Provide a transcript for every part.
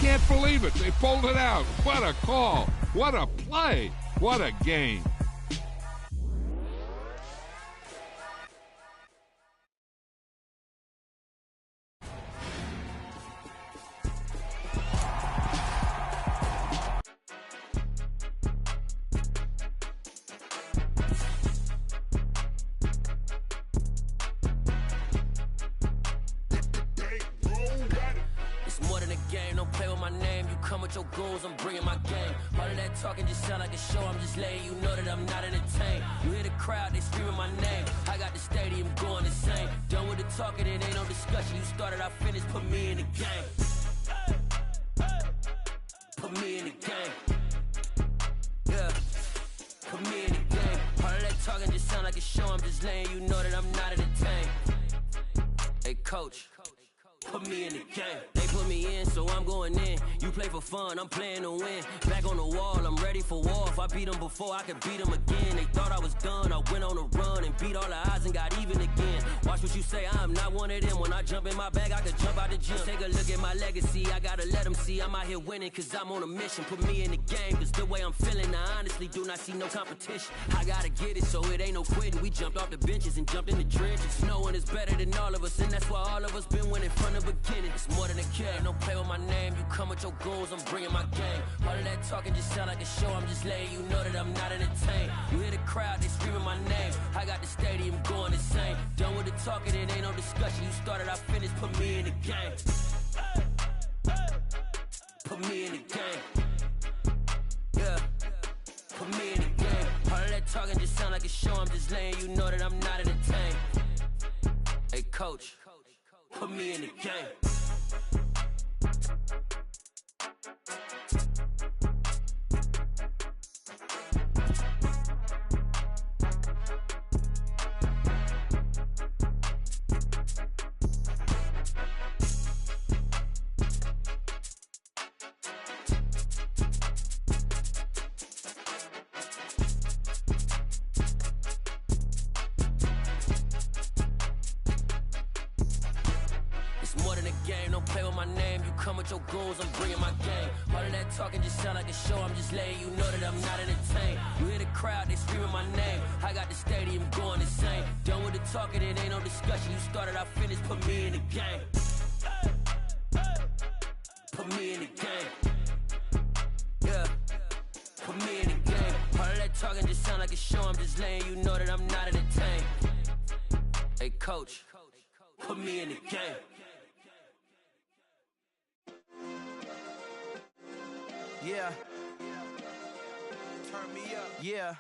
can't believe it. They pulled it out. What a call. What a play. What a game. I'm bringing my game. All of that talking just sound like a show. I'm just letting you know that I'm not entertained. You hear the crowd, they screaming my name. I got the stadium going insane. Done with the talking, it ain't no discussion. You started, I finished, put me in the game. Put me in the game. Yeah. Put me in the game. All of that talking just sound like a show. I'm just letting you know that I'm not entertained. Hey, coach. Put me in the game. They put me in, so I'm going in. You play for fun, I'm playing to win. Back on the wall, I'm ready for war. If I beat them before, I could beat them again. They thought I was done, I went on a run and beat all the odds and got even again. Watch what you say, I'm not one of them. When I jump in my bag, I could jump out the gym. Take a look at my legacy, I gotta let them see I'm out here winning, cause I'm on a mission. Put me in the game, cause the way I'm feeling, I honestly do not see no competition. I gotta get it, so it ain't no quitting. We jumped off the benches and jumped in the trenches. No one is better than all of us, and that's why all of us been winning from the beginning. It's more than a kid, don't play with my name. You come with your goons, I'm bringing my game. All of that talking just sound like a show. I'm just letting you know that I'm not entertained. You hear the crowd, they screaming my name. I got the stadium going insane. Done with the talking, it ain't no discussion. You started, I finished, put me in the game. Put me in the game. Yeah. Put me in the game. All of that talking just sound like a show. I'm just letting you know that I'm not entertained. Hey, coach. Put me in the game. Your goals, I'm bringing my game. All of that talking just sound like a show. I'm just letting you know that I'm not entertained. You hear the crowd, they screaming my name. I got the stadium going insane. Done with the talking, it ain't no discussion. You started, I finished, put me in the game. Put me in the game. Yeah. Put me in the game. All of that talking just sound like a show. I'm just letting you know that I'm not entertained. Hey, coach. Put me in the game. Yeah. Turn me up. Yeah.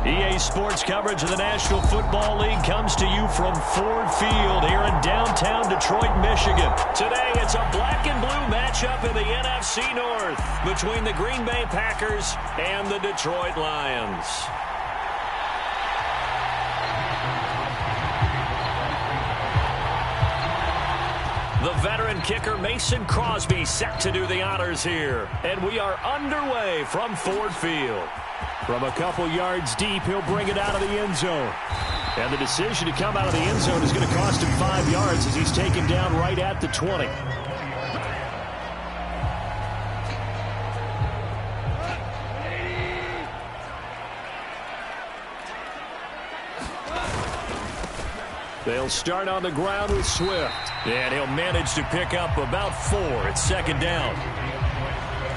EA Sports coverage of the National Football League comes to you from Ford Field here in downtown Detroit, Michigan. Today, it's a black and blue matchup in the NFC North between the Green Bay Packers and the Detroit Lions. The veteran kicker Mason Crosby set to do the honors here. And we are underway from Ford Field. From a couple yards deep, he'll bring it out of the end zone. And the decision to come out of the end zone is going to cost him 5 yards as he's taken down right at the 20. They'll start on the ground with Swift. And he'll manage to pick up about 4 at second down.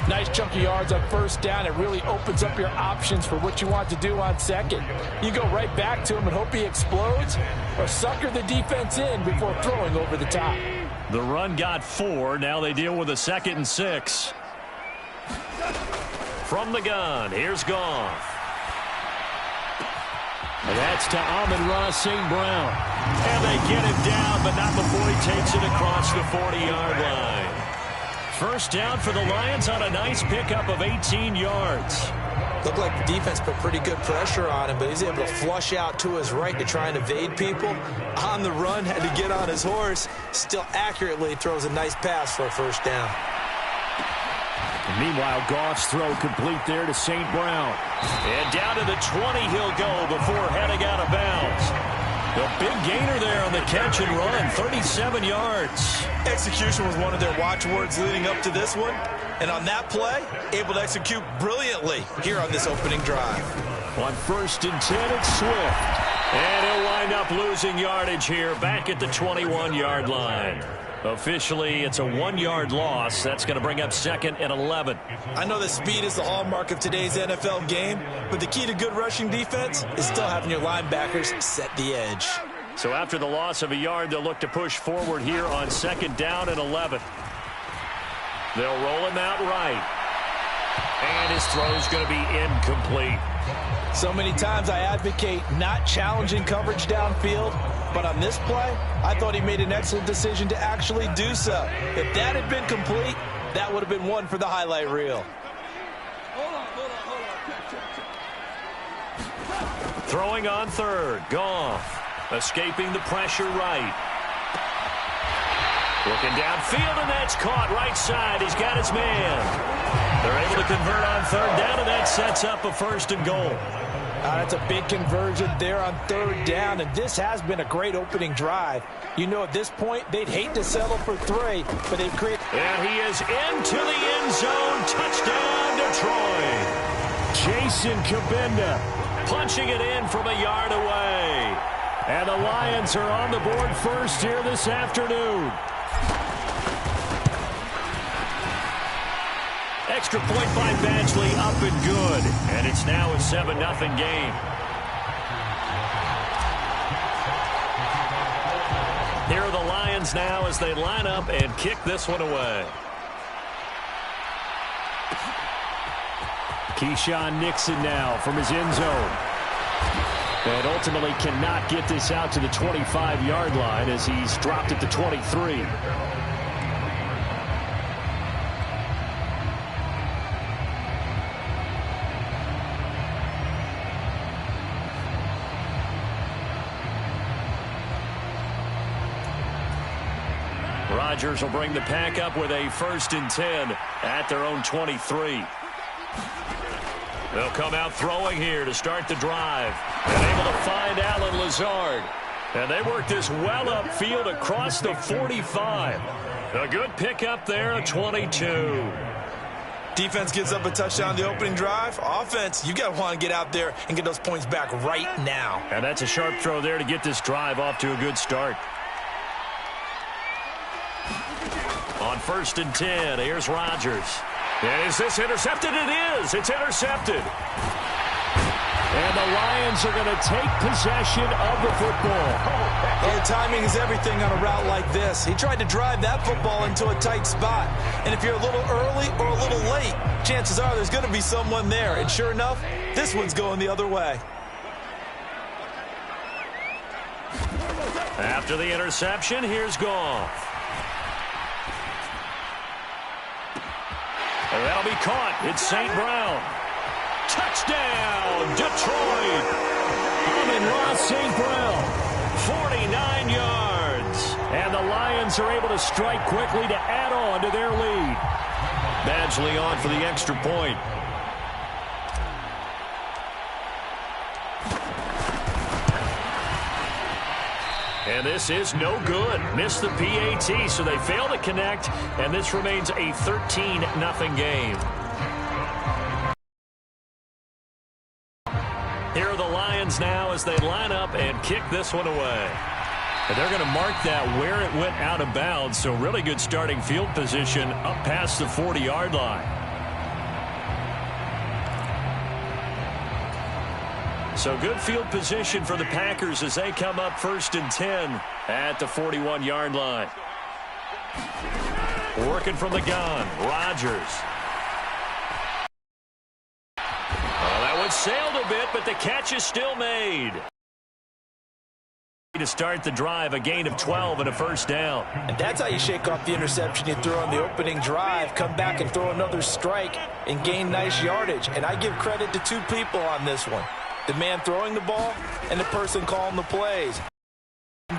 Nice chunk of yards on first down. It really opens up your options for what you want to do on second. You go right back to him and hope he explodes, or sucker the defense in before throwing over the top. The run got 4. Now they deal with a 2nd and 6. From the gun, here's Goff. And that's to Amon-Ra St. Brown. And they get him down, but not before he takes it across the 40-yard line. First down for the Lions on a nice pickup of 18 yards. Looked like the defense put pretty good pressure on him, but he's able to flush out to his right to try and evade people. On the run, had to get on his horse. Still accurately throws a nice pass for a first down. Meanwhile, Goff's throw complete there to St. Brown. And down to the 20 he'll go before heading out of bounds. A big gainer there on the catch and run, 37 yards. Execution was one of their watchwords leading up to this one. And on that play, able to execute brilliantly here on this opening drive. On 1st and 10, it's Swift. And he'll wind up losing yardage here back at the 21-yard line. Officially, it's a 1-yard loss. That's going to bring up 2nd and 11. I know that speed is the hallmark of today's NFL game, but the key to good rushing defense is still having your linebackers set the edge. So after the loss of a yard, they'll look to push forward here on 2nd down and 11. They'll roll him out right. And his throw's going to be incomplete. So many times I advocate not challenging coverage downfield, but on this play, I thought he made an excellent decision to actually do so. If that had been complete, that would have been one for the highlight reel. Throwing on 3rd, Goff. Escaping the pressure right. Looking downfield, and that's caught right side. He's got his man. They're able to convert on 3rd down, and that sets up a 1st and goal. That's a big conversion there on 3rd down, and this has been a great opening drive. You know, at this point, they'd hate to settle for 3, but they've created... And he is into the end zone. Touchdown, Detroit. Jason Kabinda punching it in from a yard away. And the Lions are on the board first here this afternoon. Extra point by Badgley, up and good. And it's now a 7-0 game. Here are the Lions now as they line up and kick this one away. Keyshawn Nixon now from his end zone. And ultimately cannot get this out to the 25-yard line as he's dropped at the 23. Rodgers will bring the pack up with a 1st and 10 at their own 23. They'll come out throwing here to start the drive. And able to find Allen Lazard. And they work this well upfield across the 45. A good pickup there at 22. Defense gives up a touchdown the opening drive. Offense, you got to want to get out there and get those points back right now. And that's a sharp throw there to get this drive off to a good start. On 1st and 10, here's Rodgers. And is this intercepted? It is. It's intercepted. And the Lions are going to take possession of the football. Yeah, timing is everything on a route like this. He tried to drive that football into a tight spot. And if you're a little early or a little late, chances are there's going to be someone there. And sure enough, this one's going the other way. After the interception, here's Goff. And that'll be caught. It's St. Brown. Touchdown, Detroit. Amon-Ra St. Brown, 49 yards. And the Lions are able to strike quickly to add on to their lead. Badgley on for the extra point. And this is no good. Missed the PAT, so they fail to connect, and this remains a 13-0 game. Here are the Lions now as they line up and kick this one away. And they're going to mark that where it went out of bounds, so really good starting field position up past the 40-yard line. So good field position for the Packers as they come up 1st and 10 at the 41-yard line. Working from the gun, Rodgers. That one sailed a bit, but the catch is still made. To start the drive, a gain of 12 and a 1st down. And that's how you shake off the interception you threw on the opening drive, come back and throw another strike and gain nice yardage. And I give credit to 2 people on this one. The man throwing the ball and the person calling the plays.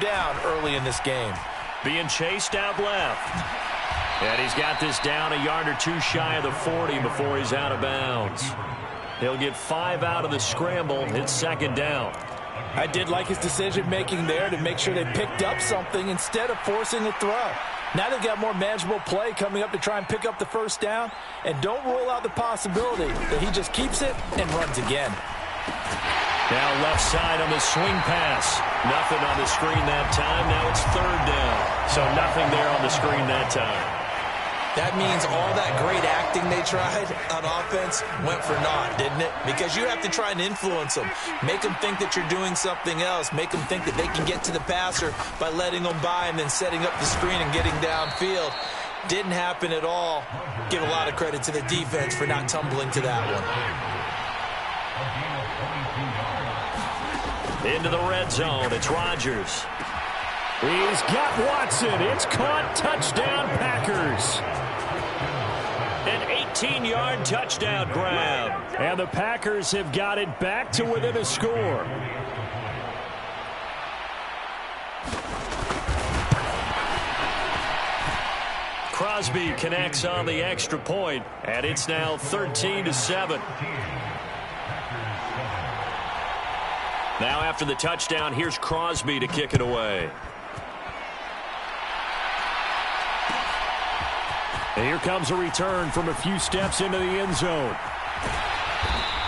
Down early in this game. Being chased out left. And he's got this down a yard or 2 shy of the 40 before he's out of bounds. He'll get 5 out of the scramble. It's 2nd down. I did like his decision-making there to make sure they picked up something instead of forcing a throw. Now they've got more manageable play coming up to try and pick up the first down, and don't rule out the possibility that he just keeps it and runs again. Now left side on the swing pass. Nothing on the screen that time. Now it's third down. So nothing there on the screen that time. That means all that great acting they tried on offense went for naught, didn't it? Because you have to try and influence them. Make them think that you're doing something else. Make them think that they can get to the passer by letting them by and then setting up the screen and getting downfield. Didn't happen at all. Give a lot of credit to the defense for not tumbling to that one. Into the red zone, it's Rodgers. He's got Watson. It's caught. Touchdown, Packers. An 18-yard touchdown grab. And the Packers have got it back to within a score. Crosby connects on the extra point, and it's now 13-7. Now after the touchdown, here's Crosby to kick it away. And here comes a return from a few steps into the end zone.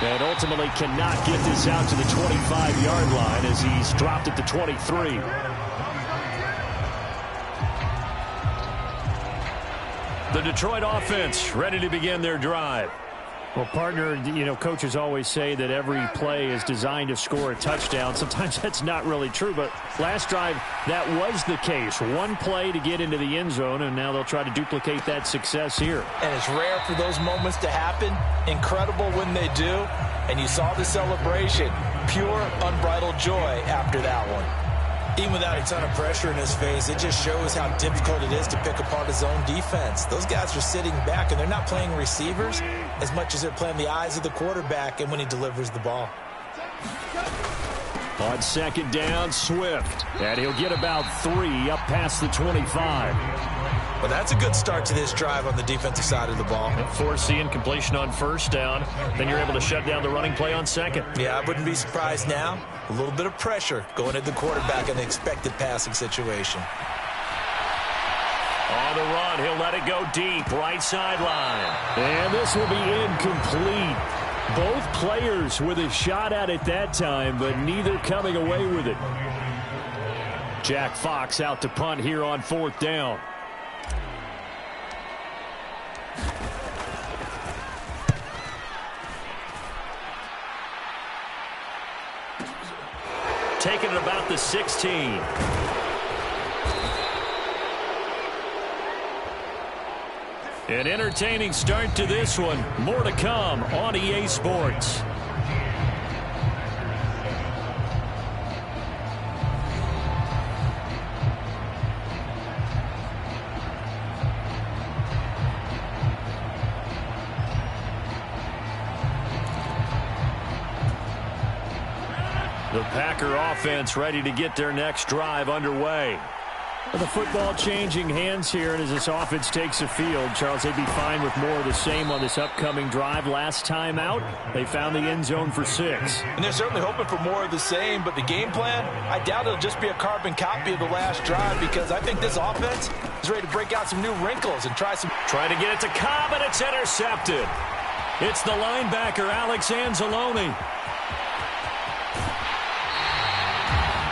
And ultimately cannot get this out to the 25-yard line as he's dropped at the 23. The Detroit offense ready to begin their drive. Well, partner, you know, coaches always say that every play is designed to score a touchdown. Sometimes that's not really true, but last drive, that was the case. One play to get into the end zone, and now they'll try to duplicate that success here. And it's rare for those moments to happen. Incredible when they do. And you saw the celebration. Pure, unbridled joy after that one. Even without a ton of pressure in his face, it just shows how difficult it is to pick apart his own defense. Those guys are sitting back, and they're not playing receivers as much as they're playing the eyes of the quarterback and when he delivers the ball. On second down, Swift. And he'll get about 3 up past the 25. Well, that's a good start to this drive on the defensive side of the ball. Foreseeing completion on first down. Then you're able to shut down the running play on second. Yeah, I wouldn't be surprised now. A little bit of pressure going at the quarterback in the expected passing situation. On the run, he'll let it go deep, right sideline. And this will be incomplete. Both players with a shot at it that time, but neither coming away with it. Jack Fox out to punt here on fourth down. Taking it about the 16. An entertaining start to this one. More to come on EA Sports. The Packer offense ready to get their next drive underway. The football changing hands here, and as this offense takes the field, Charles, they'd be fine with more of the same on this upcoming drive. Last time out, they found the end zone for 6. And they're certainly hoping for more of the same, but the game plan, I doubt it'll just be a carbon copy of the last drive, because I think this offense is ready to break out some new wrinkles and try some... Trying to get it to Cobb, and it's intercepted. It's the linebacker, Alex Anzalone.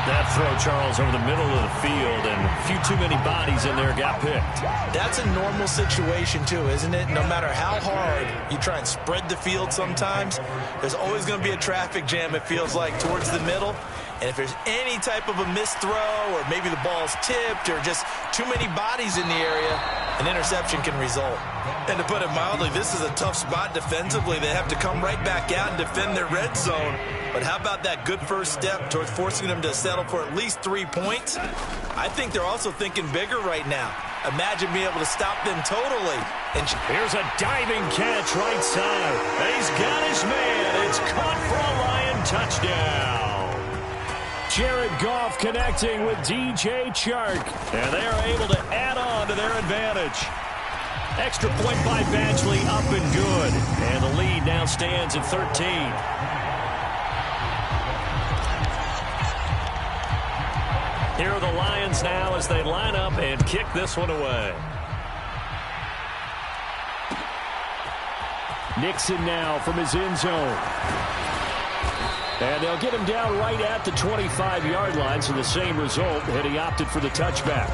That throw, Charles, over the middle of the field, and a few too many bodies in there got picked. That's a normal situation, too, isn't it? No matter how hard you try and spread the field sometimes, there's always going to be a traffic jam, it feels like, towards the middle. And if there's any type of a missed throw, or maybe the ball's tipped, or just too many bodies in the area, an interception can result. And to put it mildly, this is a tough spot defensively. They have to come right back out and defend their red zone. But how about that good first step towards forcing them to settle for at least 3 points? I think they're also thinking bigger right now. Imagine being able to stop them totally. And here's a diving catch right side. He's got his man. It's caught for a Lion touchdown. Jared Goff connecting with DJ Chark. And they are able to add on to their advantage. Extra point by Badgley, up and good. And the lead now stands at 13. Here are the Lions now as they line up and kick this one away. Nixon now from his end zone. And they'll get him down right at the 25-yard line, so the same result, and he opted for the touchback.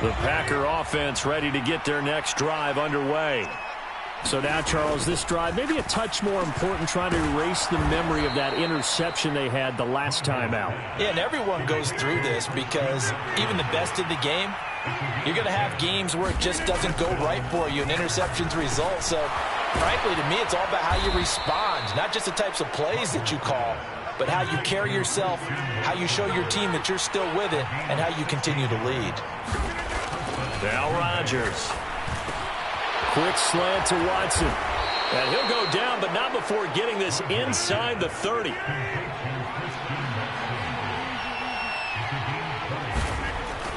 The Packer offense ready to get their next drive underway. So now, Charles, this drive maybe a touch more important, trying to erase the memory of that interception they had the last time out. Yeah, and everyone goes through this because even the best in the game, you're going to have games where it just doesn't go right for you, and interceptions result. So, frankly, to me, it's all about how you respond, not just the types of plays that you call, but how you carry yourself, how you show your team that you're still with it, and how you continue to lead. Now Rodgers. Quick slant to Watson. And he'll go down, but not before getting this inside the 30.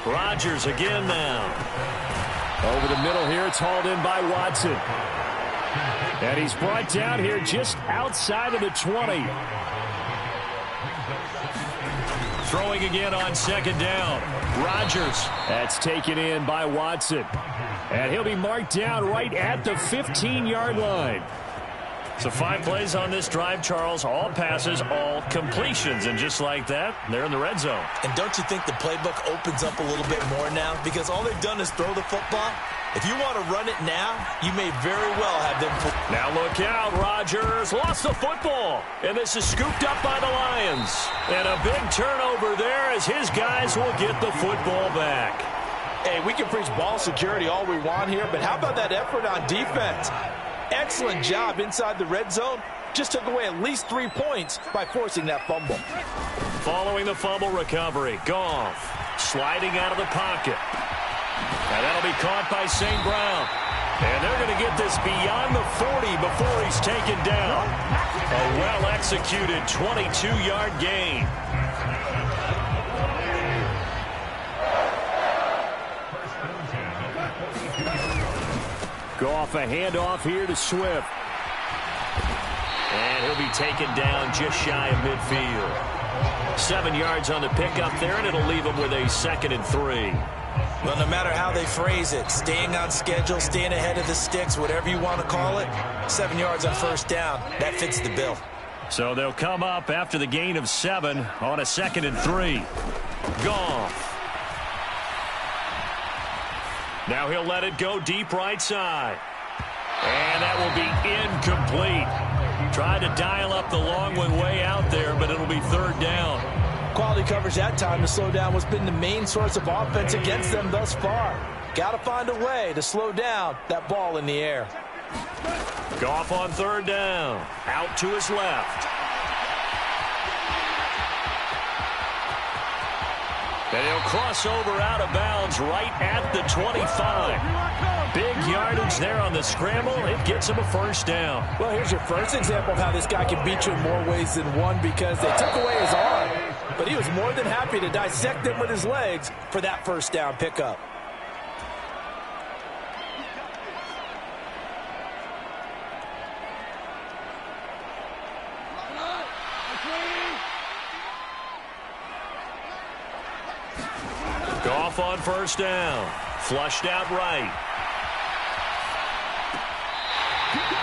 Rodgers again now. Over the middle here, it's hauled in by Watson. And he's brought down here just outside of the 20. Throwing again on second down. Rodgers. That's taken in by Watson. And he'll be marked down right at the 15-yard line. So 5 plays on this drive, Charles. All passes, all completions. And just like that, they're in the red zone. And don't you think the playbook opens up a little bit more now? Because all they've done is throw the football. If you want to run it now, you may very well have them. Now look out. Rodgers lost the football. And this is scooped up by the Lions. And a big turnover there as his guys will get the football back. Hey, we can preach ball security all we want here, but how about that effort on defense? Excellent job inside the red zone. Just took away at least 3 points by forcing that fumble. Following the fumble recovery, Goff sliding out of the pocket. And that'll be caught by St. Brown. And they're going to get this beyond the 40 before he's taken down. A well-executed 22-yard gain. Goff a handoff here to Swift. And he'll be taken down just shy of midfield. 7 yards on the pickup there, and it'll leave him with a 2nd and 3. Well, no matter how they phrase it, staying on schedule, staying ahead of the sticks, whatever you want to call it, 7 yards on first down, that fits the bill. So they'll come up after the gain of 7 on a 2nd and 3. Goff. Now he'll let it go deep right side. And that will be incomplete. Tried to dial up the long one way out there, but it'll be 3rd down. Quality coverage that time to slow down what's been the main source of offense against them thus far. Got to find a way to slow down that ball in the air. Goff on 3rd down. Out to his left. And he'll cross over out of bounds right at the 25. Big yardage there on the scramble. It gets him a 1st down. Well, here's your first example of how this guy can beat you in more ways than one, because they took away his arm. But he was more than happy to dissect them with his legs for that 1st down pickup. Goff on 1st down. Flushed out right.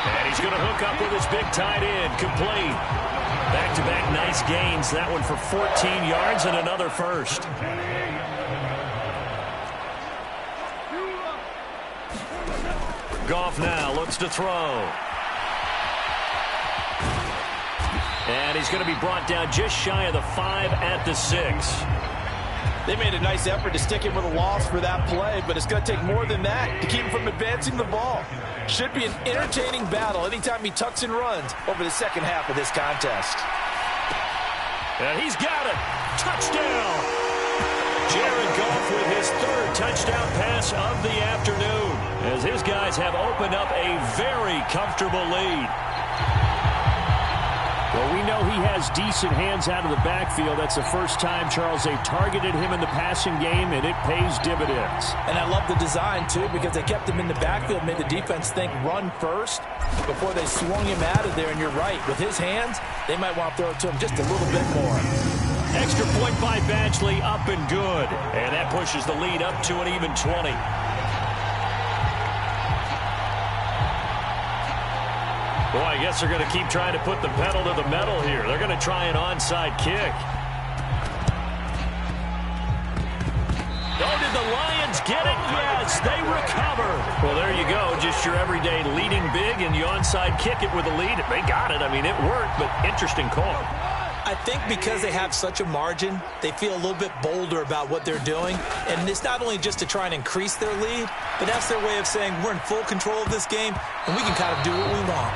And he's going to hook up with his big tight end. Complete. Back-to-back nice gains. That one for 14 yards and another 1st. Goff now looks to throw. And he's going to be brought down just shy of the 5 at the 6. They made a nice effort to stick him with a loss for that play, but it's going to take more than that to keep him from advancing the ball. Should be an entertaining battle anytime he tucks and runs over the second half of this contest. And he's got it. Touchdown. Jared Goff with his 3rd touchdown pass of the afternoon, as his guys have opened up a very comfortable lead. Well, we know he has decent hands out of the backfield. That's the first time, Charles, they've targeted him in the passing game, and it pays dividends. And I love the design, too, because they kept him in the backfield, made the defense think run first before they swung him out of there. And you're right, with his hands, they might want to throw it to him just a little bit more. Extra point by Badgley, up and good. And that pushes the lead up to an even 20. Boy, I guess they're going to keep trying to put the pedal to the metal here. They're going to try an onside kick. Oh, did the Lions get it? Yes, they recover. Well, there you go. Just your everyday leading big, and you onside kick it with a lead. They got it. I mean, it worked, but interesting call. I think because they have such a margin, they feel a little bit bolder about what they're doing. And it's not only just to try and increase their lead, but that's their way of saying we're in full control of this game, and we can kind of do what we want.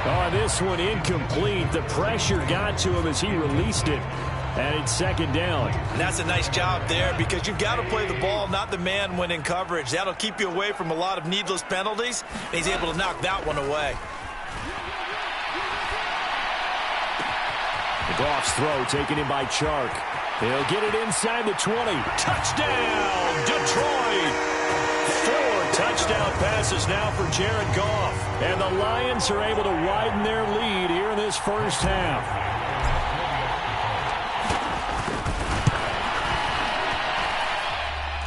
Oh, this one incomplete. The pressure got to him as he released it. And it's second down. And that's a nice job there because you've got to play the ball, not the man when in coverage. That'll keep you away from a lot of needless penalties. And he's able to knock that one away. The Goff's throw taken in by Chark. He'll get it inside the 20. Touchdown, Detroit! 4 touchdown passes now for Jared Goff. And the Lions are able to widen their lead here in this first half.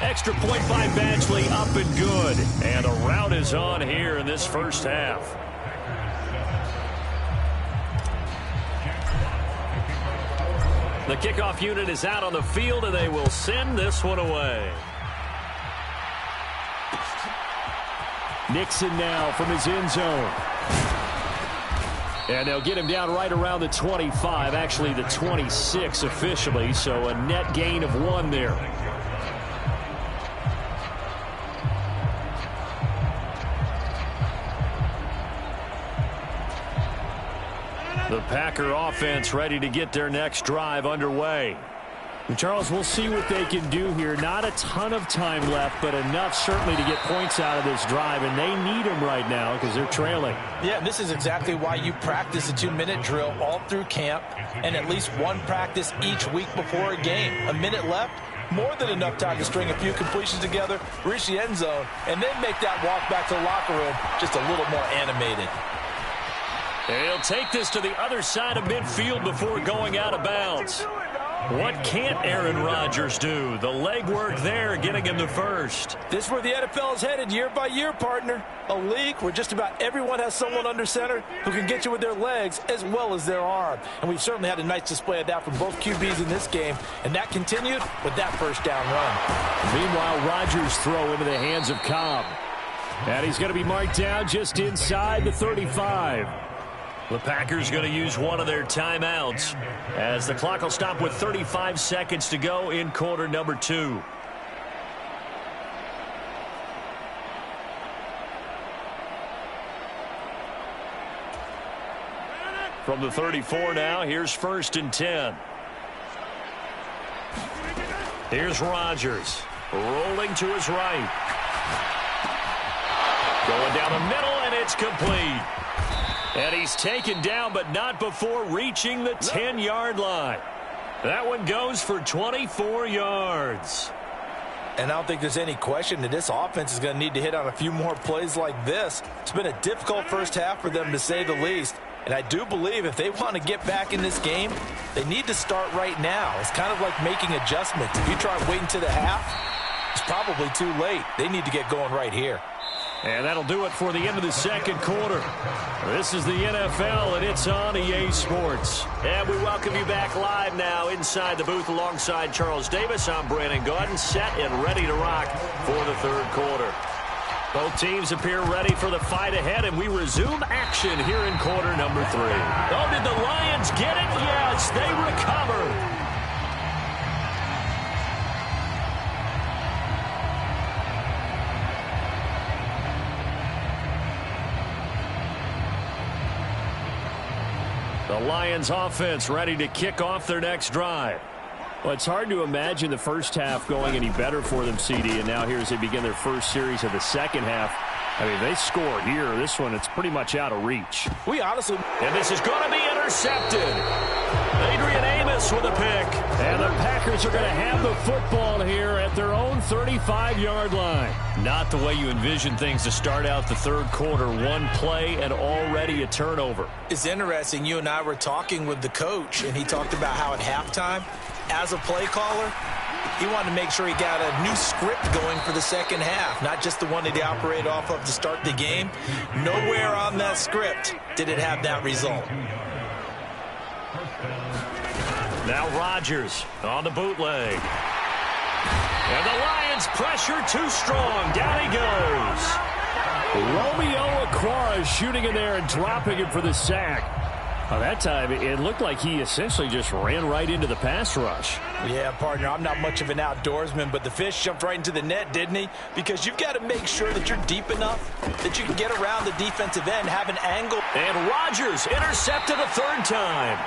Extra point by Badgley, up and good. And the rout is on here in this first half. The kickoff unit is out on the field, and they will send this one away. Nixon now from his end zone. And they'll get him down right around the 25, actually the 26 officially, so a net gain of 1 there. The Packer offense ready to get their next drive underway. And Charles, we'll see what they can do here. Not a ton of time left, but enough certainly to get points out of this drive, and they need them right now because they're trailing. Yeah, this is exactly why you practice a 2-minute drill all through camp and at least one practice each week before a game. A minute left, more than enough time to string a few completions together, reach the end zone, and then make that walk back to the locker room just a little more animated. He'll take this to the other side of midfield before going out of bounds. What can't Aaron Rodgers do? The legwork there getting him the first. This is where the NFL is headed year by year, partner. A league where just about everyone has someone under center who can get you with their legs as well as their arm. And we've certainly had a nice display of that from both QBs in this game. And that continued with that first down run. Meanwhile, Rodgers' throw into the hands of Cobb. And he's going to be marked down just inside the 35. The Packers going to use one of their timeouts as the clock will stop with 35 seconds to go in quarter number 2. From the 34 now, here's 1st and 10. Here's Rodgers rolling to his right. Going down the middle, and it's complete. And he's taken down, but not before reaching the 10-yard line. That one goes for 24 yards. And I don't think there's any question that this offense is going to need to hit on a few more plays like this. It's been a difficult first half for them, to say the least. And I do believe if they want to get back in this game, they need to start right now. It's kind of like making adjustments. If you try waiting to the half, it's probably too late. They need to get going right here. And that'll do it for the end of the second quarter. This is the NFL, and it's on EA Sports. And we welcome you back live now inside the booth alongside Charles Davis. I'm Brandon Gaudin, set and ready to rock for the third quarter. Both teams appear ready for the fight ahead, and we resume action here in quarter number 3. Oh, did the Lions get it? Yes, they recover. The Lions offense ready to kick off their next drive. Well, it's hard to imagine the first half going any better for them, CD, and now here as they begin their first series of the second half. I mean, they score here. This one, it's pretty much out of reach. And this is going to be intercepted. Adrian Amos with a pick. And the Packers are going to have the football here at their own 35-yard line. Not the way you envision things to start out the third quarter. One play and already a turnover. It's interesting. You and I were talking with the coach, and he talked about how at halftime, as a play caller, he wanted to make sure he got a new script going for the second half, not just the one that he operated off of to start the game. Nowhere on that script did it have that result. Now Rodgers on the bootleg. And the Lions pressure too strong. Down he goes. Romeo Okwara shooting in there and dropping him for the sack. That time, it looked like he essentially just ran right into the pass rush. Yeah, partner, I'm not much of an outdoorsman, but the fish jumped right into the net, didn't he? Because you've got to make sure that you're deep enough that you can get around the defensive end, have an angle. And Rodgers intercepted a third time.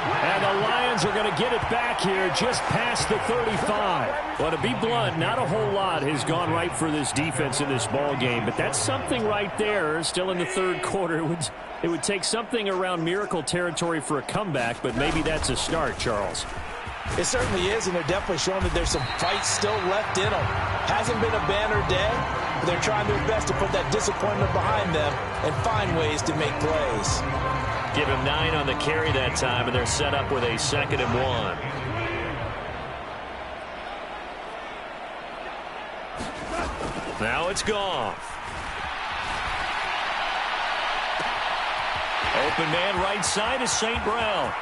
And the Lions are going to get it back here just past the 35. Well, to be blunt, not a whole lot has gone right for this defense in this ball game, but that's something right there. Still in the third quarter. It would take something around miracle territory for a comeback, but maybe that's a start, Charles. It certainly is, and they're definitely showing that there's some fight still left in them. Hasn't been a banner day, but they're trying their best to put that disappointment behind them and find ways to make plays. Give him 9 on the carry that time, and they're set up with a 2nd and 1. Now it's Goff. Open man right side is St. Brown.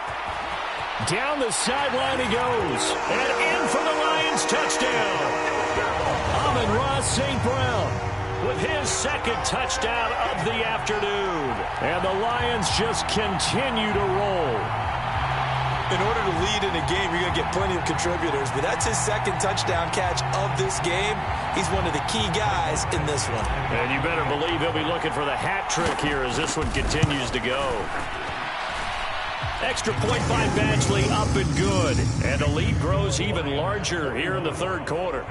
Down the sideline he goes. And in for the Lions touchdown. Amon-Ra St. Brown with his 2nd touchdown of the afternoon. And the Lions just continue to roll. In order to lead in a game, you're going to get plenty of contributors, but that's his 2nd touchdown catch of this game. He's one of the key guys in this one. And you better believe he'll be looking for the hat trick here as this one continues to go. Extra point by Badgley, up and good. And the lead grows even larger here in the third quarter.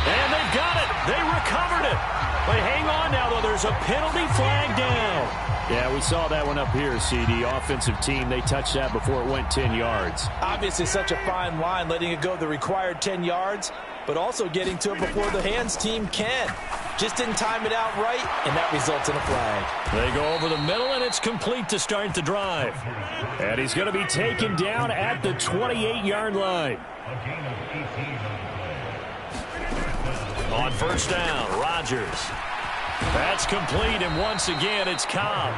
And they've got it. They recovered it. But hang on now, though. There's a penalty flag down. Yeah, we saw that one up here, CD. Offensive team, they touched that before it went 10 yards. Obviously such a fine line, letting it go the required 10 yards, but also getting to it before the hands team can. Just didn't time it out right, and that results in a flag. They go over the middle, and it's complete to start the drive. And he's going to be taken down at the 28-yard line. On first down, Rodgers. That's complete, and once again, it's Cobb.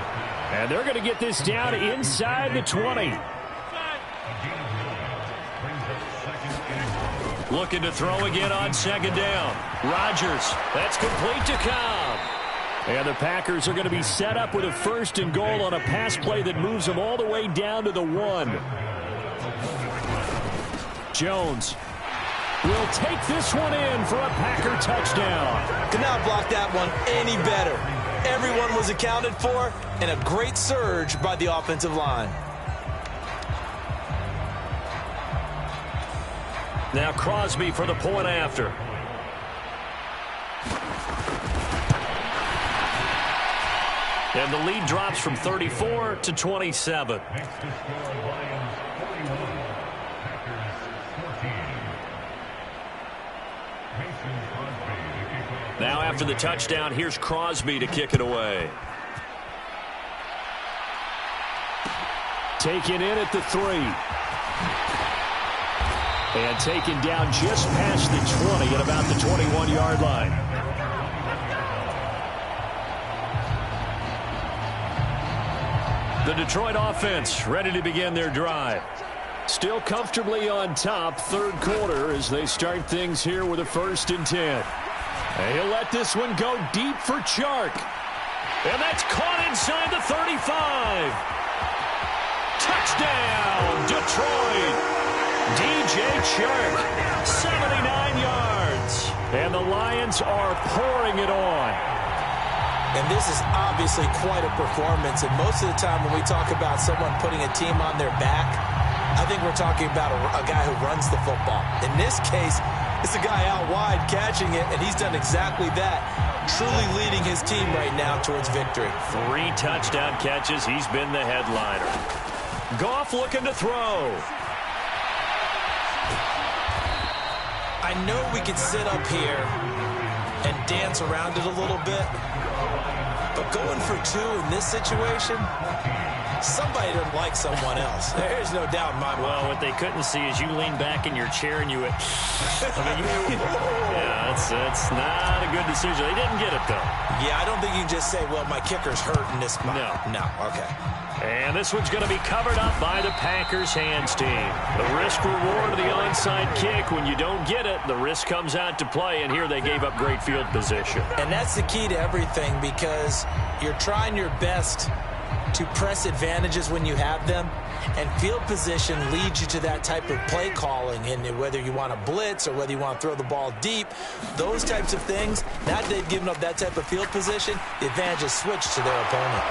And they're going to get this down inside the 20. Looking to throw again on 2nd down. Rodgers, that's complete to Cobb. And the Packers are going to be set up with a 1st and goal on a pass play that moves them all the way down to the 1. Jones will take this one in for a Packer touchdown. Could not block that one any better. Everyone was accounted for, and a great surge by the offensive line. Now Crosby for the point after. And the lead drops from 34 to 27. Now after the touchdown, here's Crosby to kick it away. Taken in at the 3. And taken down just past the 20 at about the 21-yard line. The Detroit offense ready to begin their drive. Still comfortably on top, third quarter as they start things here with a 1st and 10. And he'll let this one go deep for Chark. And that's caught inside the 35. Touchdown, Detroit. DJ Chark, 79 yards. And the Lions are pouring it on. And this is obviously quite a performance. And most of the time when we talk about someone putting a team on their back, I think we're talking about a guy who runs the football. In this case, it's a guy out wide catching it, and he's done exactly that, truly leading his team right now towards victory. 3 touchdown catches. He's been the headliner. Goff looking to throw. I know we could sit up here and dance around it a little bit, but going for 2 in this situation, somebody doesn't like someone else. There's no doubt in my mind. Well, what they couldn't see is you lean back in your chair and you went, yeah, that's not a good decision. They didn't get it, though. Yeah, I don't think you can just say, well, my kicker's hurt in this spot. No, okay. And this one's going to be covered up by the Packers hands team. The risk reward of the onside kick. When you don't get it, the risk comes out to play, and here they gave up great field position. And that's the key to everything, because you're trying your best to press advantages when you have them, and field position leads you to that type of play calling. And whether you want to blitz or whether you want to throw the ball deep, those types of things, now they've given up that type of field position, the advantage is switched to their opponent.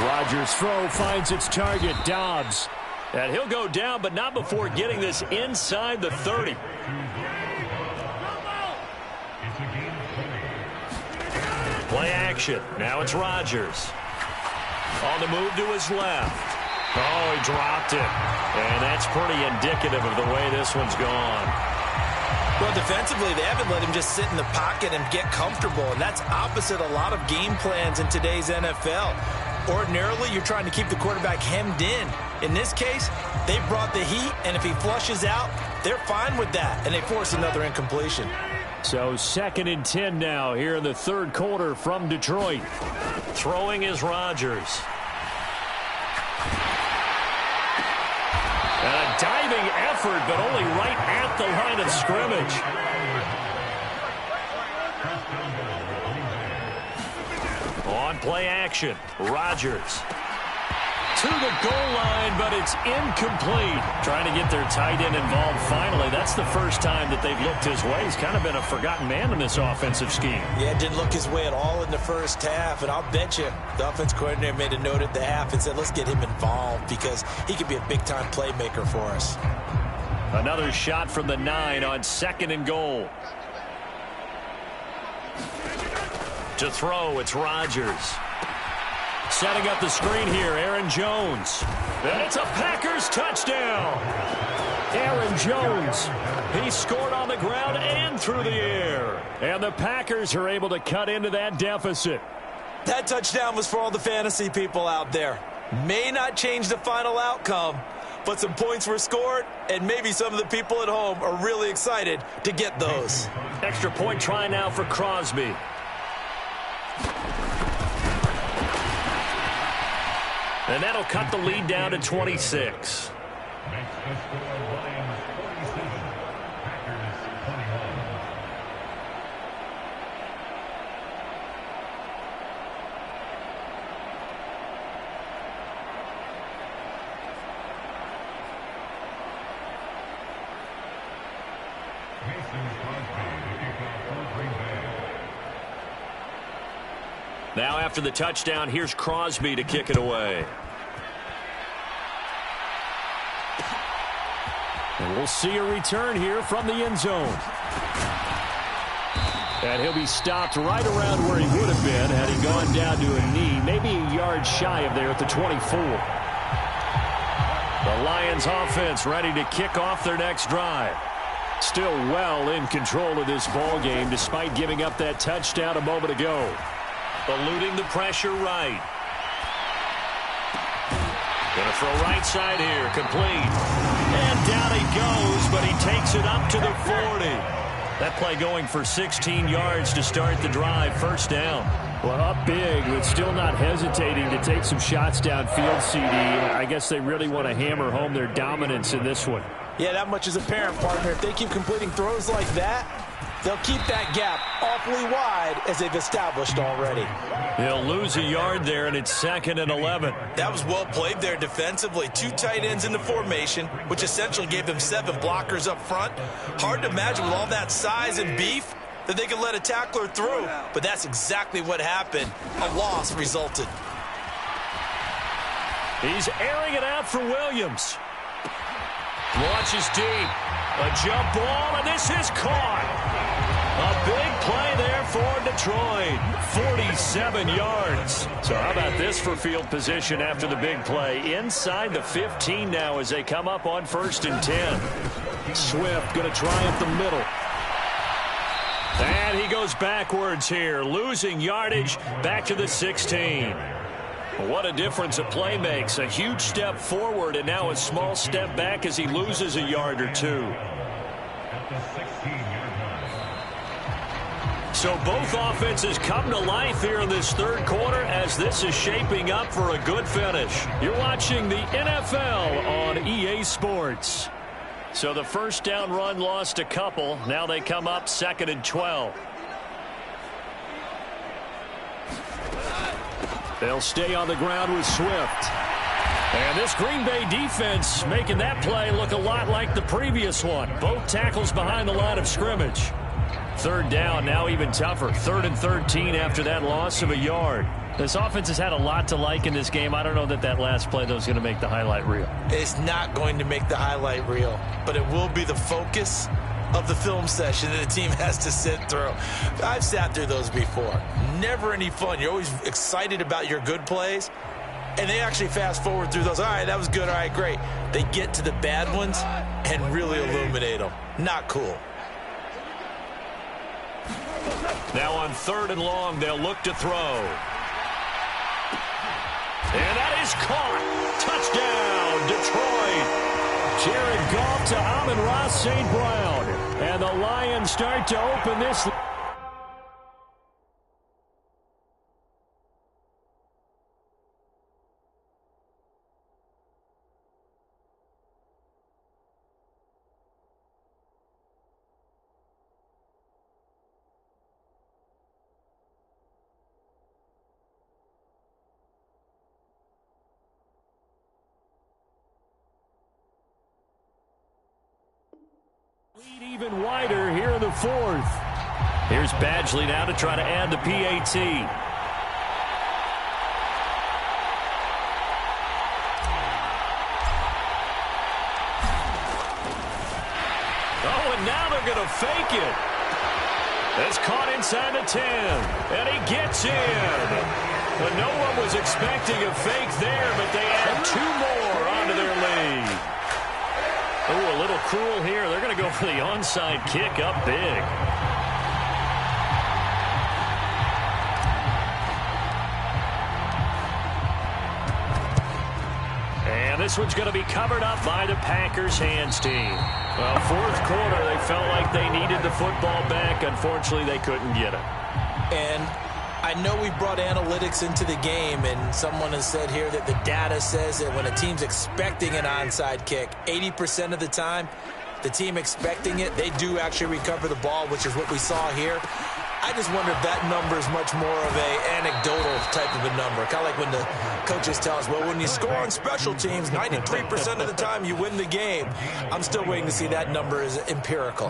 Rodgers' throw finds its target, Dobbs. And he'll go down, but not before getting this inside the 30. Play action. Now it's Rodgers. On the move to his left. Oh, he dropped it. And that's pretty indicative of the way this one's gone. Well, defensively, they haven't let him just sit in the pocket and get comfortable, and that's opposite a lot of game plans in today's NFL. Ordinarily, you're trying to keep the quarterback hemmed in. In this case, they brought the heat, and if he flushes out, they're fine with that, and they force another incompletion. So 2nd and 10 now here in the 3rd quarter from Detroit. Throwing is Rodgers. And a diving effort, but only right at the line of scrimmage. On play action, Rodgers. To the goal line, but it's incomplete. Trying to get their tight end involved finally. That's the first time that they've looked his way. He's kind of been a forgotten man in this offensive scheme. Yeah, didn't look his way at all in the first half, and I'll bet you the offense coordinator made a note at the half and said, let's get him involved because he could be a big-time playmaker for us. Another shot from the 9 on 2nd and goal. To throw, it's Rodgers. Setting up the screen here, Aaron Jones. And it's a Packers touchdown. Aaron Jones, he scored on the ground and through the air. And the Packers are able to cut into that deficit. That touchdown was for all the fantasy people out there. May not change the final outcome, but some points were scored, and maybe some of the people at home are really excited to get those. Extra point try now for Crosby. And that'll cut the lead down to 26. Now after the touchdown, here's Crosby to kick it away. And we'll see a return here from the end zone. And he'll be stopped right around where he would have been had he gone down to a knee, maybe a yard shy of there at the 24. The Lions offense ready to kick off their next drive. Still well in control of this ball game despite giving up that touchdown a moment ago. Eluding the pressure right. Gonna throw right side here, complete. And down he goes, but he takes it up to the 40. That play going for 16 yards to start the drive, first down. Well, up big, but still not hesitating to take some shots downfield, CD. I guess they really want to hammer home their dominance in this one. Yeah, that much is apparent, partner. If they keep completing throws like that, they'll keep that gap awfully wide as they've established already. They'll lose a yard there, and it's 2nd and 11. That was well played there defensively. 2 tight ends in the formation, which essentially gave them 7 blockers up front. Hard to imagine with all that size and beef, that they could let a tackler through, but that's exactly what happened. A loss resulted. He's airing it out for Williams. Launches deep. A jump ball, and this is caught. A big play there for Detroit. 47 yards. So how about this for field position after the big play? Inside the 15 now as they come up on 1st and 10. Swift going to try up the middle. And he goes backwards here, losing yardage back to the 16. What a difference a play makes. A huge step forward and now a small step back as he loses a yard or two. So both offenses come to life here in this third quarter as this is shaping up for a good finish. You're watching the NFL on EA Sports. So the first down run lost a couple. Now they come up 2nd and 12. They'll stay on the ground with Swift. And this Green Bay defense making that play look a lot like the previous one. Both tackles behind the line of scrimmage. 3rd down, now even tougher. 3rd and 13 after that loss of a yard. This offense has had a lot to like in this game. I don't know that last play, though, is going to make the highlight reel. It's not going to make the highlight reel, but it will be the focus of the film session that the team has to sit through. I've sat through those before. Never any fun. You're always excited about your good plays, and they actually fast forward through those. All right, that was good. All right, great. They get to the bad ones and really illuminate them. Not cool. Now on 3rd and long, they'll look to throw. And that is caught. Touchdown, Detroit. Jared Goff to Amon-Ra St. Brown. And the Lions start to open this. Lead even wider here in the 4th. Here's Badgley now to try to add the PAT. Oh, and now they're going to fake it. That's caught inside the 10. And he gets in. But no one was expecting a fake there, but they add 2 more onto their lead. Oh, a little cruel here. They're going to go for the onside kick up big. And this one's going to be covered up by the Packers hands team. Well, 4th quarter, they felt like they needed the football back. Unfortunately, they couldn't get it. And I know we brought analytics into the game, and someone has said here that the data says that when a team's expecting an onside kick, 80% of the time, the team expecting it, they do actually recover the ball, which is what we saw here. I just wonder if that number is much more of an anecdotal type of a number. Kind of like when the coaches tell us, well, when you score on special teams, 93% of the time you win the game. I'm still waiting to see that number is empirical.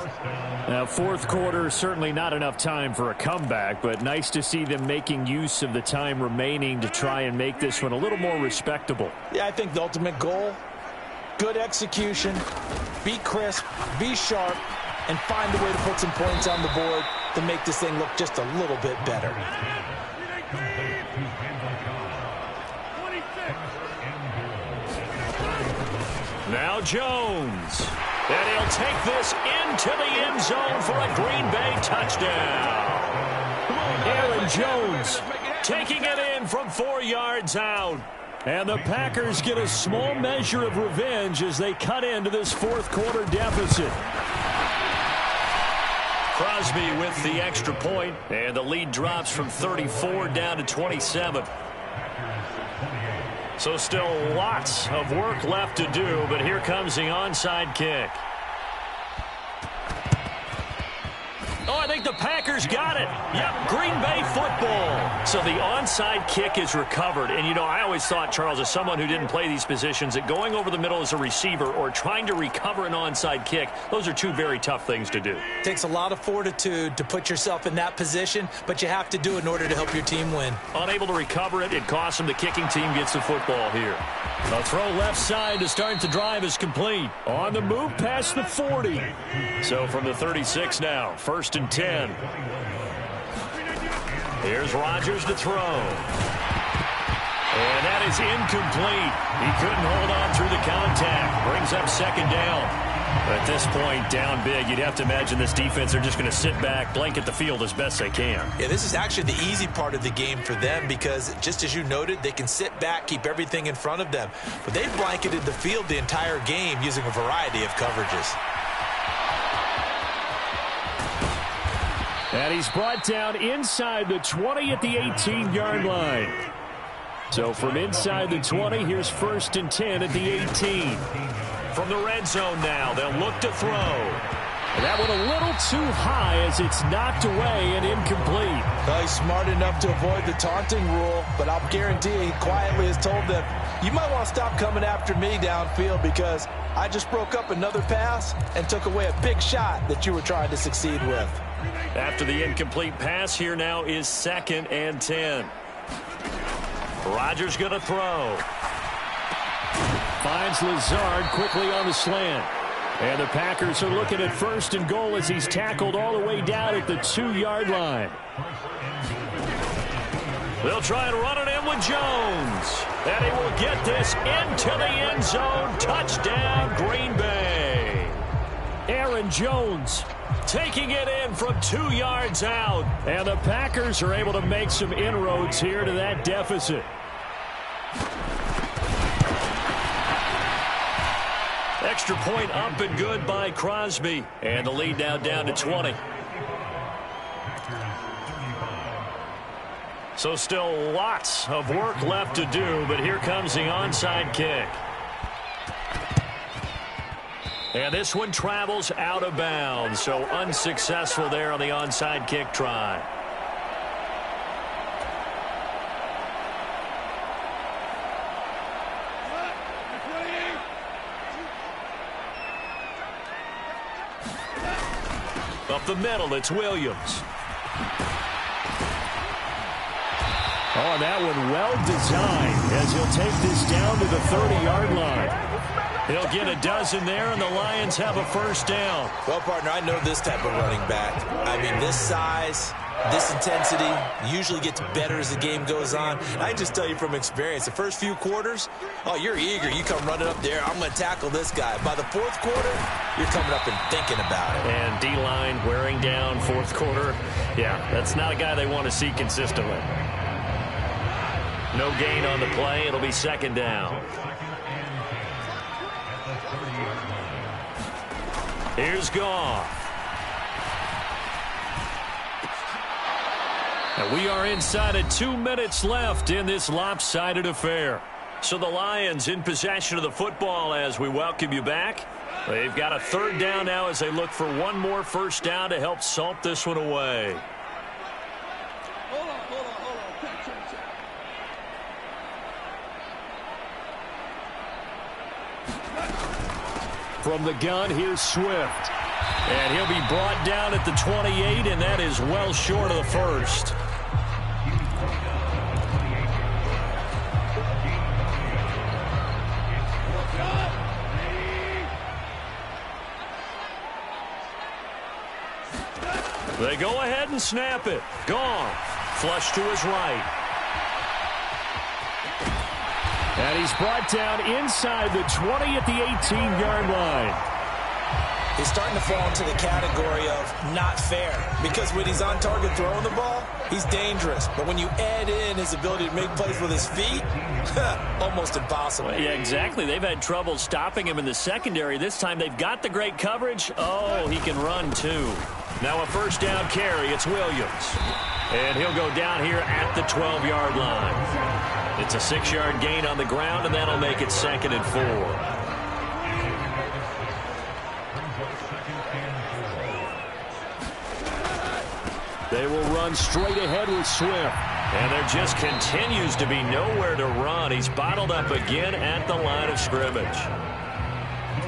Now, 4th quarter, certainly not enough time for a comeback, but nice to see them making use of the time remaining to try and make this one a little more respectable. Yeah, I think the ultimate goal, good execution, be crisp, be sharp, and find a way to put some points on the board to make this thing look just a little bit better. Now Jones. And he'll take this into the end zone for a Green Bay touchdown. Aaron Jones taking it in from 4 yards out. And the Packers get a small measure of revenge as they cut into this 4th quarter deficit. Crosby with the extra point, and the lead drops from 34 down to 27. So still lots of work left to do, but here comes the onside kick. Oh, I think the the Packers got it. Yep, Green Bay football. So the onside kick is recovered. And, you know, I always thought, Charles, as someone who didn't play these positions, that going over the middle as a receiver or trying to recover an onside kick, those are two very tough things to do. It takes a lot of fortitude to put yourself in that position, but you have to do it in order to help your team win. Unable to recover it, it costs them. The kicking team gets the football here. A throw left side to start the drive is complete. On the move past the 40. So from the 36 now, 1st and 10. Here's Rodgers to throw. And that is incomplete. He couldn't hold on through the contact. Brings up 2nd down. At this point, down big, you'd have to imagine this defense are just going to sit back, blanket the field as best they can. Yeah, this is actually the easy part of the game for them because, just as you noted, they can sit back, keep everything in front of them. But they've blanketed the field the entire game using a variety of coverages. And he's brought down inside the 20 at the 18-yard line. So from inside the 20, here's 1st and 10 at the 18. From the red zone now, they'll look to throw. And that one a little too high as it's knocked away and incomplete. Well, he's smart enough to avoid the taunting rule, but I'll guarantee he quietly has told them, you might want to stop coming after me downfield because I just broke up another pass and took away a big shot that you were trying to succeed with. After the incomplete pass, here now is 2nd and 10. Rodgers going to throw. Finds Lazard quickly on the slant. And the Packers are looking at 1st and goal as he's tackled all the way down at the 2-yard line. They'll try and run it in with Jones. And he will get this into the end zone. Touchdown, Green Bay. Aaron Jones taking it in from 2 yards out. And the Packers are able to make some inroads here to that deficit. Extra point up and good by Crosby. And the lead now down to 20. So still lots of work left to do, but here comes the onside kick. And this one travels out of bounds, so unsuccessful there on the onside kick try. Up the middle, it's Williams. Oh, and that one well designed as he'll take this down to the 30-yard line. He'll get a dozen there, and the Lions have a 1st down. Well, partner, I know this type of running back. I mean, this size, this intensity usually gets better as the game goes on. And I can just tell you from experience, the first few quarters, oh, you're eager. You come running up there, I'm going to tackle this guy. By the 4th quarter, you're coming up and thinking about it. And D-line wearing down 4th quarter. Yeah, that's not a guy they want to see consistently. No gain on the play. It'll be 2nd down. Here's Goff. And we are inside of 2 minutes left in this lopsided affair. So the Lions in possession of the football as we welcome you back. They've got a 3rd down now as they look for one more 1st down to help salt this one away. From the gun, here's Swift. And he'll be brought down at the 28, and that is well short of the 1st. They go ahead and snap it. Gone. Flush to his right. And he's brought down inside the 20 at the 18-yard line. He's starting to fall into the category of not fair because when he's on target throwing the ball, he's dangerous. But when you add in his ability to make plays with his feet, almost impossible. Yeah, exactly. They've had trouble stopping him in the secondary. This time they've got the great coverage. Oh, he can run too. Now a 1st down carry. It's Williams. And he'll go down here at the 12-yard line. It's a 6-yard gain on the ground, and that'll make it 2nd and 4. They will run straight ahead with Swift. And there just continues to be nowhere to run. He's bottled up again at the line of scrimmage.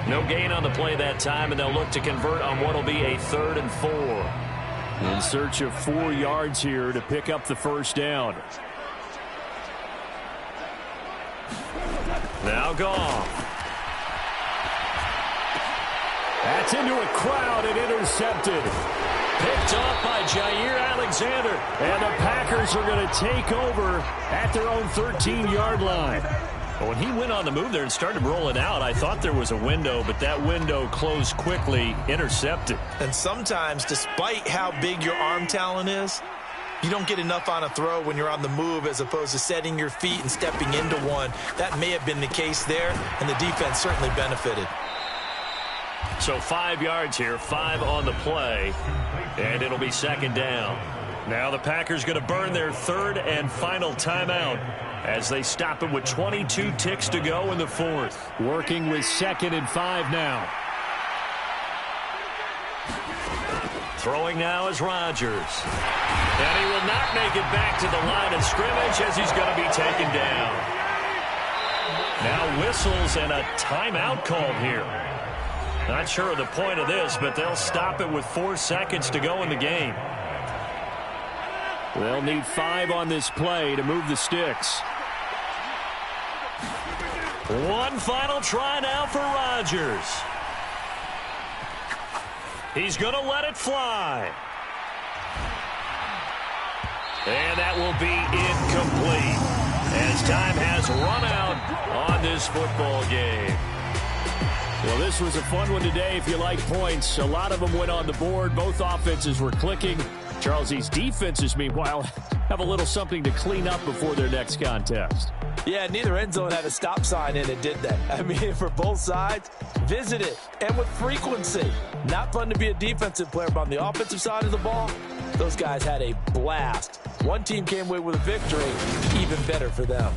No gain on the play that time, and they'll look to convert on what will be a 3rd and 4. In search of 4 yards here to pick up the first down. Now Goff. That's into a crowd and intercepted. Picked off by Jair Alexander. And the Packers are going to take over at their own 13-yard line. When he went on the move there and started rolling out, I thought there was a window, but that window closed quickly, intercepted. And sometimes, despite how big your arm talent is, you don't get enough on a throw when you're on the move as opposed to setting your feet and stepping into one. That may have been the case there, and the defense certainly benefited. So 5 yards here, 5 on the play, and it'll be 2nd down. Now the Packers going to burn their 3rd and final timeout as they stop it with 22 ticks to go in the 4th. Working with 2nd and 5 now. Throwing now is Rodgers. And he will not make it back to the line of scrimmage as he's going to be taken down. Now whistles and a timeout called here. Not sure of the point of this, but they'll stop it with 4 seconds to go in the game. They'll need 5 on this play to move the sticks. One final try now for Rodgers. He's going to let it fly. And that will be incomplete as time has run out on this football game. Well, this was a fun one today if you like points. A lot of them went on the board. Both offenses were clicking. Charles, these defenses, meanwhile, have a little something to clean up before their next contest. Yeah, neither end zone had a stop sign in it, did they? I mean, for both sides, visit it, and with frequency. Not fun to be a defensive player, but on the offensive side of the ball, those guys had a blast. One team came away with a victory, even better for them.